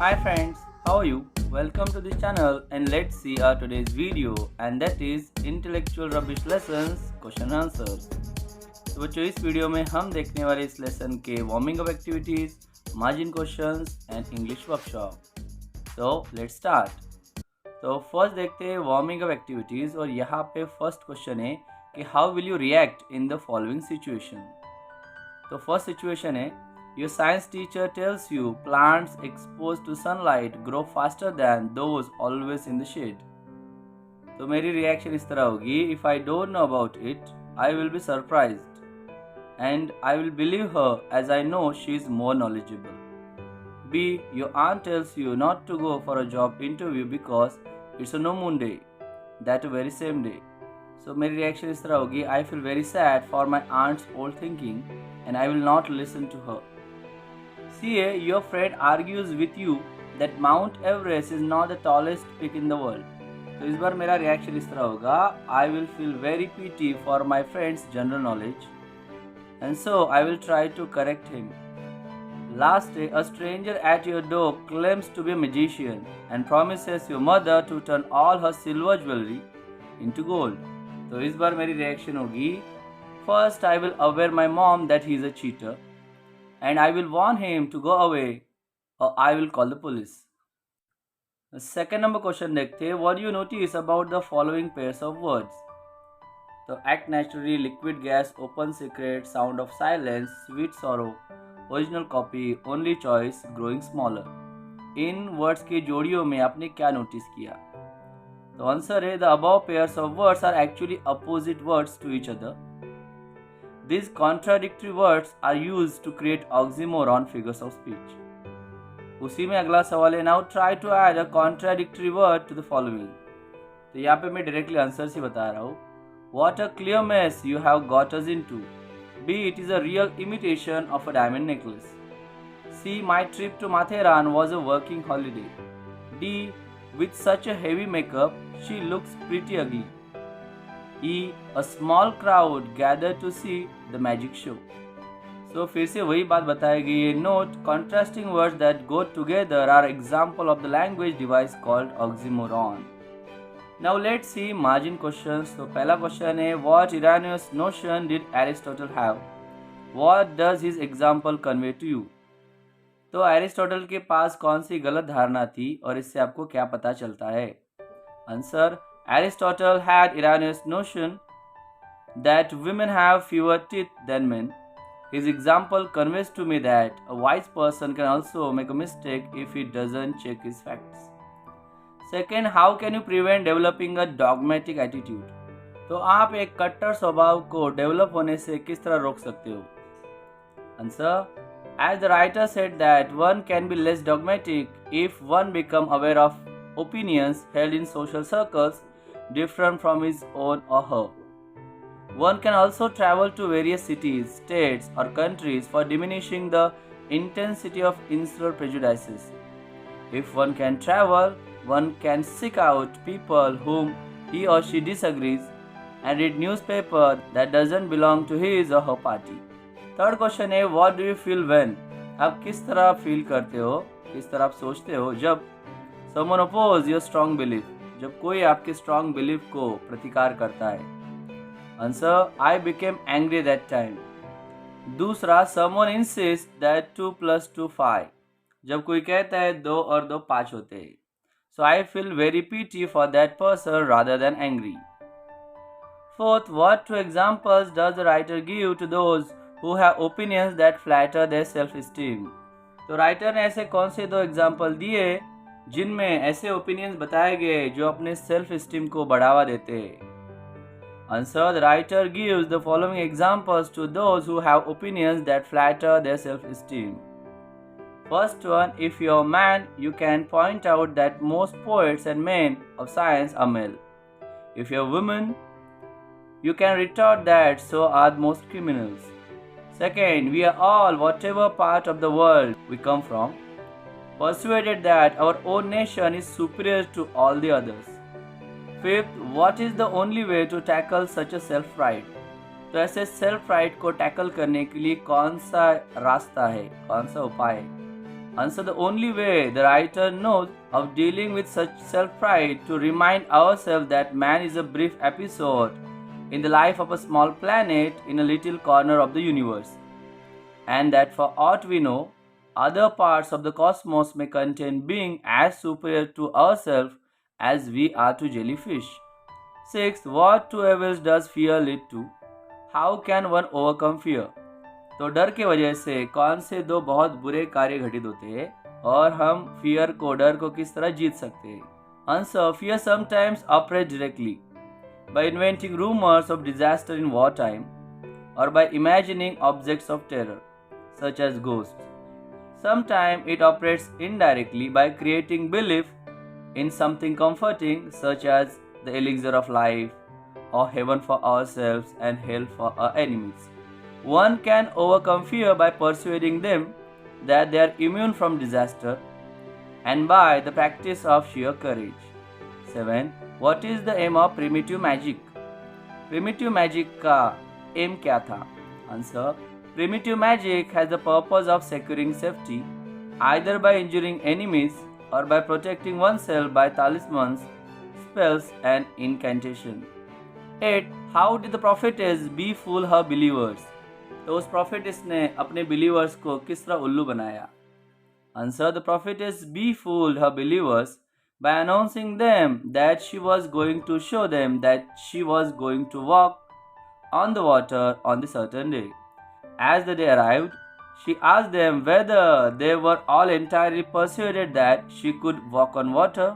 Hi friends, how are you? Welcome to this channel and let's see our today's video and that is intellectual rubbish lessons question answers. तो बच्चों इस video में हम देखने वाले इस लेसन के warming up activities, margin questions and English workshop. तो लेट्स स्टार्ट. तो फर्स्ट देखते हैं वार्मिंग अप एक्टिविटीज और यहाँ पे फर्स्ट क्वेश्चन है कि how will you react in the following situation. तो फर्स्ट सिचुएशन है your science teacher tells you plants exposed to sunlight grow faster than those always in the shade. तो मेरी reaction इस तरह होगी, if I don't know about it, I will be surprised and I will believe her as I know she is more knowledgeable. B. Your aunt tells you not to go for a job interview because it's a no moon day, that very same day. So मेरी reaction इस तरह होगी, I feel very sad for my aunt's old thinking and I will not listen to her. CA, your friend argues with you that Mount Everest is not the tallest peak in the world. तो इस बार मेरा reaction इस तरह होगा, I will feel very pity for my friend's general knowledge and so I will try to correct him. Last day, a stranger at your door claims to be a magician and promises your mother to turn all her silver jewelry into gold. तो इस बार मेरी reaction होगी, first I will aware my mom that he is a cheater and I will warn him to go away or I will call the police. The second number question देखते हैं, what do you notice about the following pairs of words? तो act naturally, liquid gas, open secret, sound of silence, sweet sorrow, original copy, only choice, growing smaller. In words की जोड़ियों में आपने क्या notice किया? तो answer है, the above pairs of words are actually opposite words to each other. These contradictory words are used to create oxymoron figures of speech. उसी में अगला सवाल है, now try to add a contradictory word to the following. तो यहाँ पे मैं directly answer से बता रहा हूँ. What a clear mess you have got us into. B. It is a real imitation of a diamond necklace. C. My trip to Matheran was a working holiday. D. With such a heavy makeup, she looks pretty ugly. E. A small crowd gathered to see the magic show. So फिर से वही बात बताई गई है. Note, contrasting words that go together are example of the language device called oxymoron. Now let's see margin questions. तो पहला question है, what erroneous notion did Aristotle have? What does his example convey to you? तो Aristotle के पास कौन सी गलत धारणा थी और इससे आपको क्या पता चलता है? Answer, Aristotle had erroneous notion that women have fewer teeth than men. His example conveys to me that a wise person can also make a mistake if he doesn't check his facts. Second, how can you prevent developing a dogmatic attitude? तो आप एक कट्टर स्वभाव को develop होने से किस तरह रोक सकते हो? Answer, as the writer said that one can be less dogmatic if one become aware of opinions held in social circles different from his own or her. One can also travel to various cities, states or countries for diminishing the intensity of insular prejudices. If one can travel, one can seek out people whom he or she disagrees and read newspaper that doesn't belong to his or her party. Third question है, what do you feel when? आप किस तरह feel करते हो, किस तरह आप सोचते हो जब someone oppose your strong belief, जब कोई आपके strong belief को प्रतिकार करता है? Answer, I became angry that time. दूसरा, someone insists that 2 + 2 5, जब कोई कहता है 2 और 2 5 होते हैं. So I feel very pity for that person rather than angry. Fourth, what two examples does the writer give to those who have opinions that flatter their self-esteem? तो writer ने ऐसे कौन से दो एग्जाम्पल दिए जिनमें ऐसे ओपिनियंस बताए गए जो अपने सेल्फ एस्टीम को बढ़ावा देते हैं? Answer, the writer gives the following examples to those who have opinions that flatter their self-esteem. First one, if you're a man, you can point out that most poets and men of science are male. If you're a woman, you can retort that so are most criminals. Second, we are all, whatever part of the world we come from, persuaded that our own nation is superior to all the others. Fifth, what is the only way to tackle such a self-pride? तो ऐसे self pride को tackle करने के लिए कौन सा रास्ता है, कौन सा उपाय है? Answer: the only way the writer knows of dealing with such self-pride to remind ourselves that man is a brief episode in the life of a small planet in a little corner of the universe, and that for aught we know, other parts of the cosmos may contain beings as superior to ourselves as we are to jellyfish. 6. What two evils does fear lead to? How can one overcome fear? तो डर के वजह से कौन से दो बहुत बुरे कार्य घटित होते हैं और हम फियर को डर को किस तरह जीत सकते हैं? Answer: fear sometimes operates directly by inventing rumors of disaster in wartime or by imagining objects of terror such as ghosts. Sometimes it operates indirectly by creating belief in something comforting such as the elixir of life or heaven for ourselves and hell for our enemies. One can overcome fear by persuading them that they are immune from disaster and by the practice of sheer courage. 7. What is the aim of primitive magic? Primitive magic का aim क्या था? Answer: primitive magic has the purpose of securing safety either by injuring enemies or by protecting oneself by talismans, spells and incantation. 8. How did the prophetess Bee fool her believers? तो उस prophetess ने अपने believers को किस तरह उल्लू बनाया? Answer: the prophetess Bee fooled her believers by announcing them that she was going to show them that she was going to walk on the water on the certain day. As the day arrived, she asked them whether they were all entirely persuaded that she could walk on water,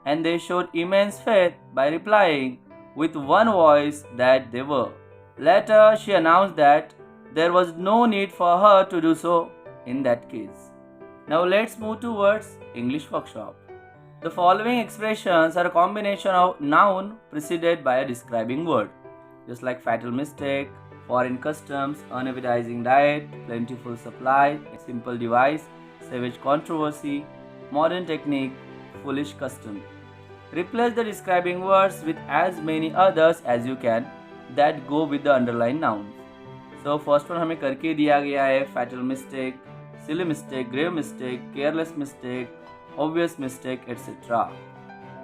and they showed immense faith by replying with one voice that they were. Later, she announced that there was no need for her to do so in that case. Now let's move towards English workshop. The following expressions are a combination of noun preceded by a describing word, just like fatal mistake, foreign customs, unappetizing diet, plentiful supply, simple device, savage controversy, modern technique, foolish custom. Replace the describing words with as many others as you can that go with the underlined nouns. So first one हमें करके दिया गया है fatal mistake, silly mistake, grave mistake, careless mistake, obvious mistake, etc.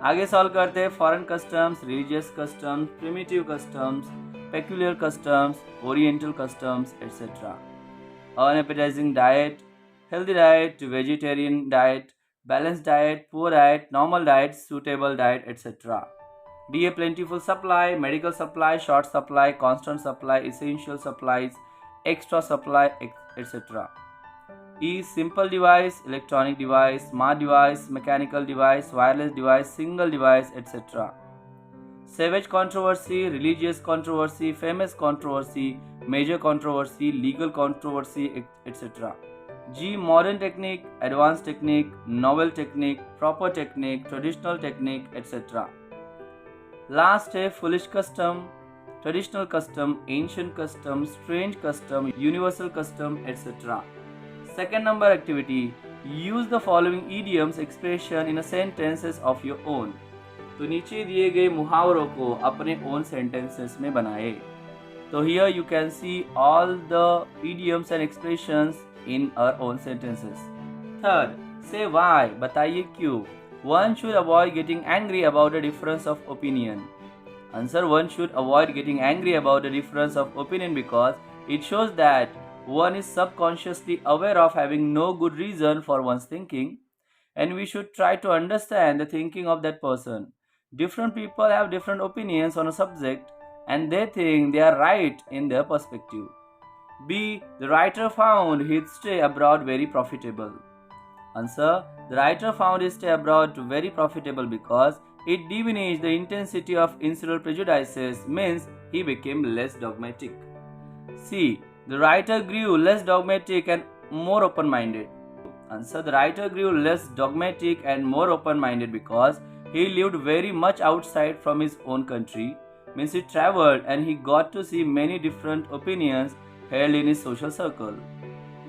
आगे solve करते हैं foreign customs, religious customs, primitive customs, peculiar customs, oriental customs, etc. Unappetizing diet, healthy diet, vegetarian diet, balanced diet, poor diet, normal diet, suitable diet, etc. D. A plentiful supply, medical supply, short supply, constant supply, essential supplies, extra supply, etc. E. Simple device, electronic device, smart device, mechanical device, wireless device, single device, etc. Savage controversy, religious controversy, famous controversy, major controversy, legal controversy, etc. G. Modern technique, advanced technique, novel technique, proper technique, traditional technique, etc. Last है foolish custom, traditional custom, ancient custom, strange custom, universal custom, etc. Second number activity. Use the following idioms expression in a sentences of your own. तो नीचे दिए गए मुहावरों को अपने own sentences में बनाए. So here you can see all the idioms and expressions in our own sentences. Third, say why. बताइए क्यों. One should avoid getting angry about a difference of opinion. Answer: one should avoid getting angry about a difference of opinion because it shows that one is subconsciously aware of having no good reason for one's thinking, and we should try to understand the thinking of that person. Different people have different opinions on a subject and they think they are right in their perspective. B. The writer found his stay abroad very profitable. Answer: the writer found his stay abroad very profitable because it diminished the intensity of insular prejudices, means he became less dogmatic. C. The writer grew less dogmatic and more open-minded. Answer: the writer grew less dogmatic and more open-minded because he lived very much outside from his own country, means he traveled and he got to see many different opinions held in his social circle.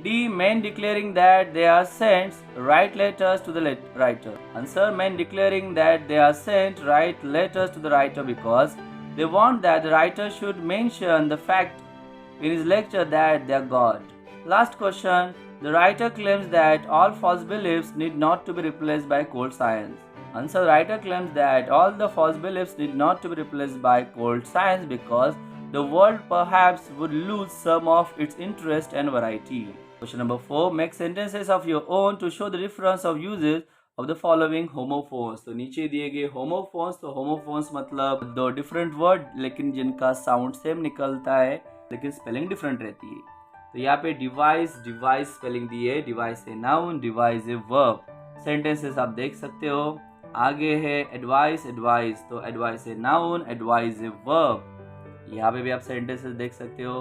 D. Men declaring that they are saints write letters to the writer. Answer: men declaring that they are saints write letters to the writer because they want that the writer should mention the fact in his lecture that they are God. Last question. The writer claims that all false beliefs need not to be replaced by cold science. Answer: the writer claims that all the false beliefs need not to be replaced by cold science because the world perhaps would lose some of its interest and variety. Question number 4. Make sentences of your own to show the difference of uses of the following homophones. तो नीचे दिए गए homophones, तो homophones मतलब दो different word लेकिन जिनका sound same निकलता है लेकिन spelling different रहती है. तो यहाँ पे डिवाइस स्पेलिंग दी है. डिवाइस है नाउन, डिवाइस है वर्ब. सेंटेंसेस आप देख सकते हो. आगे है एडवाइस, तो एडवाइस है नाउन, एडवाइस है वर्ब. यहाँ पे भी आप सेंटेंसेस देख सकते हो.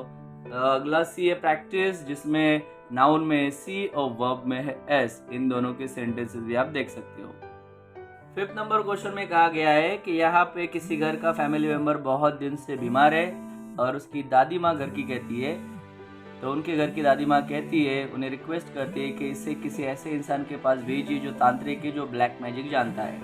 अगला सी है प्रैक्टिस, जिसमें नाउन में सी और वर्ब में है एस. इन दोनों के सेंटेंसेस भी आप देख सकते हो. 5th नंबर क्वेश्चन में कहा गया है कि यहाँ पे किसी घर का फैमिली मेंबर बहुत दिन से बीमार है और उसकी दादी माँ घर की कहती है. तो उनके घर की दादी माँ कहती है, उन्हें रिक्वेस्ट करती है कि इसे किसी ऐसे इंसान के पास भेजिए जो तांत्रिक है, जो ब्लैक मैजिक जानता है.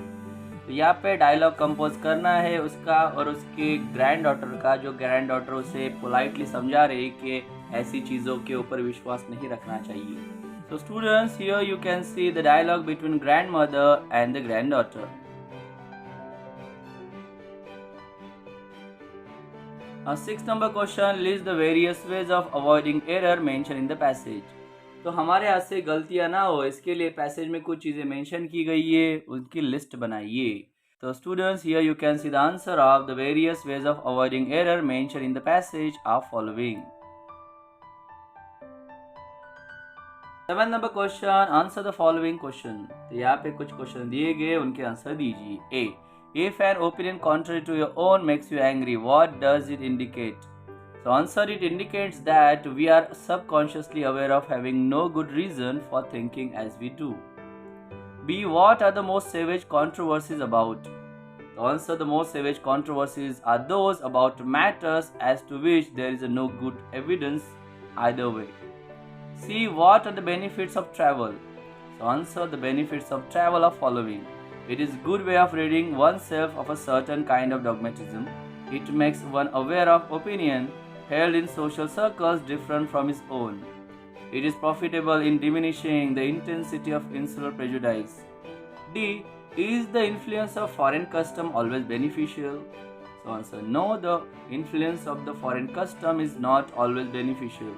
तो यहाँ पे डायलॉग कंपोज करना है उसका और उसके ग्रैंड डॉटर का, जो ग्रैंड डॉटर उसे पोलाइटली समझा रही कि ऐसी चीज़ों के ऊपर विश्वास नहीं रखना चाहिए. तो students, here you can see the dialogue between grand mother and the grand daughter. Sixth number question, list the various ways of avoiding error mentioned in the passage. तो हमारे हाथ से गलतियां ना हो, इसके लिए पैसेज में कुछ चीज़ें मेंशन की गई है, उनकी लिस्ट बनाइए. तो students, here you can see the answer of the various ways of avoiding error mention in the passage are following. 7th number question, answer the following question. तो यहाँ पे कुछ क्वेश्चन दिए गए, उनके आंसर दीजिए. ए, if an opinion contrary to your own makes you angry, what does it indicate? So answer, it indicates that we are subconsciously aware of having no good reason for thinking as we do. B, what are the most savage controversies about? So answer, the most savage controversies are those about matters as to which there is no good evidence either way. C, what are the benefits of travel? So answer, the benefits of travel are following. It is a good way of ridding oneself of a certain kind of dogmatism. It makes one aware of opinion held in social circles different from his own. It is profitable in diminishing the intensity of insular prejudice. D, is the influence of foreign custom always beneficial? So answer, no, the influence of the foreign custom is not always beneficial.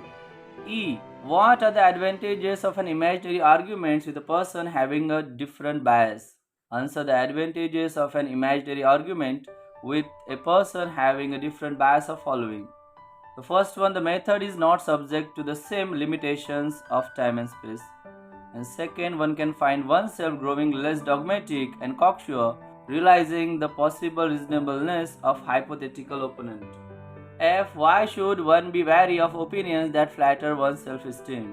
E, what are the advantages of an imaginary argument with a person having a different bias? Answer, the advantages of an imaginary argument with a person having a different bias are following. The first one, the method is not subject to the same limitations of time and space. And second, one can find oneself growing less dogmatic and cocksure, realizing the possible reasonableness of hypothetical opponent. F, why should one be wary of opinions that flatter one's self-esteem?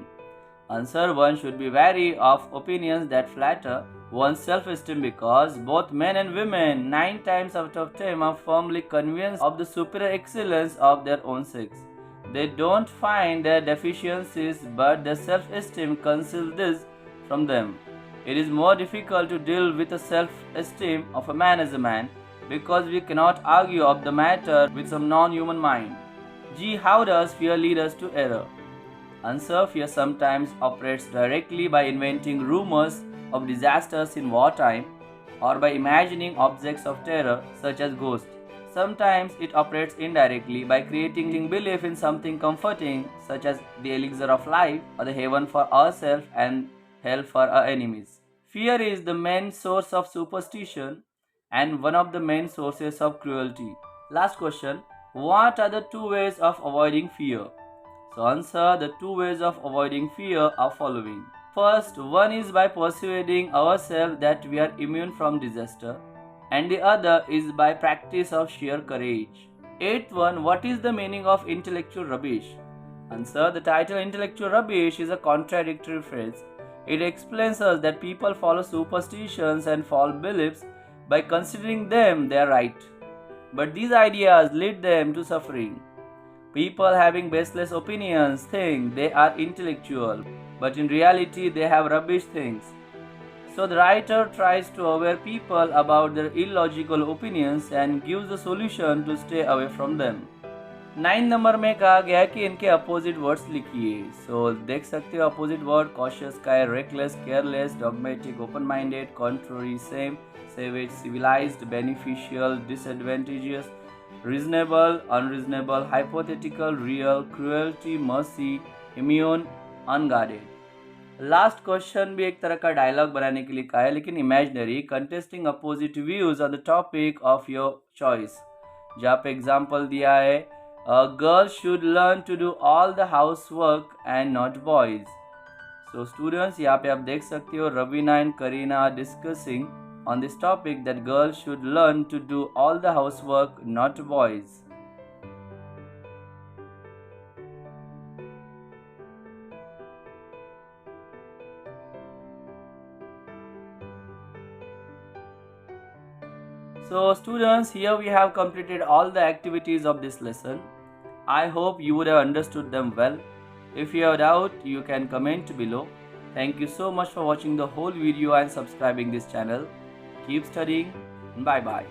Answer, one should be wary of opinions that flatter one's self-esteem because both men and women 9 times out of 10 are firmly convinced of the superior excellence of their own sex. They don't find their deficiencies, but their self-esteem conceals this from them. It is more difficult to deal with the self-esteem of a man as a man because we cannot argue of the matter with some non-human mind. G, how does fear lead us to error? Answer, fear sometimes operates directly by inventing rumors of disasters in wartime or by imagining objects of terror such as ghosts. Sometimes it operates indirectly by creating belief in something comforting such as the elixir of life or the heaven for ourselves and hell for our enemies. Fear is the main source of superstition and one of the main sources of cruelty. Last question, what are the 2 ways of avoiding fear? So answer, the 2 ways of avoiding fear are following. First, one is by persuading ourselves that we are immune from disaster, and the other is by practice of sheer courage. 8th one, what is the meaning of intellectual rubbish? Answer, the title intellectual rubbish is a contradictory phrase. It explains us that people follow superstitions and false beliefs by considering them they are right. But these ideas lead them to suffering. People having baseless opinions think they are intellectual, but in reality they have rubbish things. So the writer tries to aware people about their illogical opinions and gives a solution to stay away from them. 9 number में कहा गया है कि इनके opposite words लिखिए। सो देख सकते हो अपोजिट वर्ड, कॉशियस का है reckless, careless, dogmatic, open minded, contrary, same, savage, civilised, beneficial, disadvantageous, reasonable, unreasonable, hypothetical, real, cruelty, mercy, immune, unguarded. Last question भी एक तरह का डायलॉग बनाने के लिए कहा है, लेकिन imaginary, contesting opposite views on the topic of your choice. जहाँ पे एग्जाम्पल दिया है, girls should learn to do all the housework and not boys. So students, यहाँ पे आप देख सकते हो Raveena and Karina are discussing on this topic that girls should learn to do all the housework, not boys. So students, here we have completed all the activities of this lesson. I hope you would have understood them well. If you have doubt, you can comment below. Thank you so much for watching the whole video and subscribing this channel. Keep studying. Bye bye.